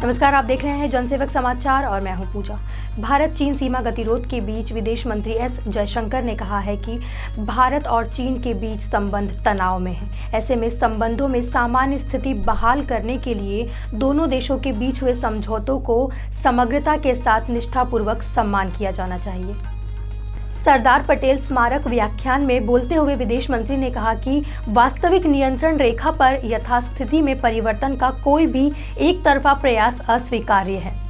नमस्कार, आप देख रहे हैं जनसेवक समाचार और मैं हूं पूजा। भारत चीन सीमा गतिरोध के बीच विदेश मंत्री एस जयशंकर ने कहा है कि भारत और चीन के बीच संबंध तनाव में है। ऐसे में संबंधों में सामान्य स्थिति बहाल करने के लिए दोनों देशों के बीच हुए समझौतों को समग्रता के साथ निष्ठापूर्वक सम्मान किया जाना चाहिए। सरदार पटेल स्मारक व्याख्यान में बोलते हुए विदेश मंत्री ने कहा कि वास्तविक नियंत्रण रेखा पर यथास्थिति में परिवर्तन का कोई भी एक तरफा प्रयास अस्वीकार्य है।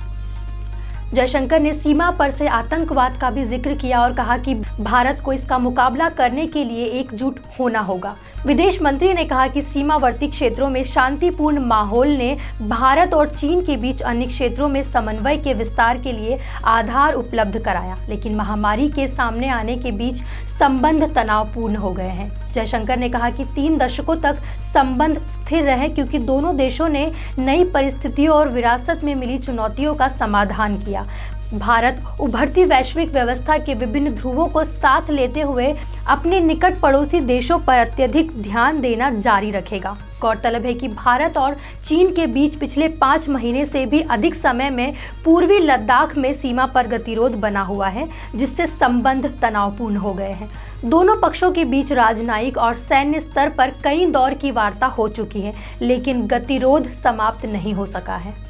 जयशंकर ने सीमा पर से आतंकवाद का भी जिक्र किया और कहा कि भारत को इसका मुकाबला करने के लिए एकजुट होना होगा। विदेश मंत्री ने कहा कि सीमावर्ती क्षेत्रों में शांतिपूर्ण माहौल ने भारत और चीन के बीच अन्य क्षेत्रों में समन्वय के विस्तार के लिए आधार उपलब्ध कराया, लेकिन महामारी के सामने आने के बीच संबंध तनावपूर्ण हो गए हैं। जयशंकर ने कहा कि 3 दशकों तक संबंध स्थिर रहे क्योंकि दोनों देशों ने नई परिस्थितियों और विरासत में मिली चुनौतियों का समाधान किया। भारत उभरती वैश्विक व्यवस्था के विभिन्न ध्रुवों को साथ लेते हुए अपने निकट पड़ोसी देशों पर अत्यधिक ध्यान देना जारी रखेगा। गौरतलब है कि भारत और चीन के बीच पिछले 5 महीने से भी अधिक समय में पूर्वी लद्दाख में सीमा पर गतिरोध बना हुआ है, जिससे संबंध तनावपूर्ण हो गए हैं। दोनों पक्षों के बीच राजनयिक और सैन्य स्तर पर कई दौर की वार्ता हो चुकी है, लेकिन गतिरोध समाप्त नहीं हो सका है।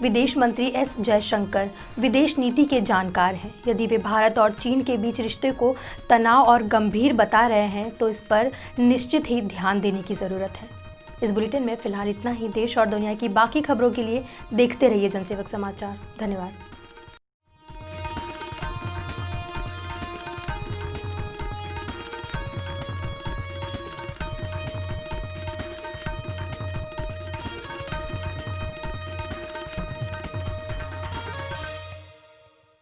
विदेश मंत्री एस जयशंकर विदेश नीति के जानकार हैं। यदि वे भारत और चीन के बीच रिश्ते को तनाव और गंभीर बता रहे हैं तो इस पर निश्चित ही ध्यान देने की ज़रूरत है। इस बुलेटिन में फिलहाल इतना ही। देश और दुनिया की बाकी खबरों के लिए देखते रहिए जनसेवक समाचार। धन्यवाद।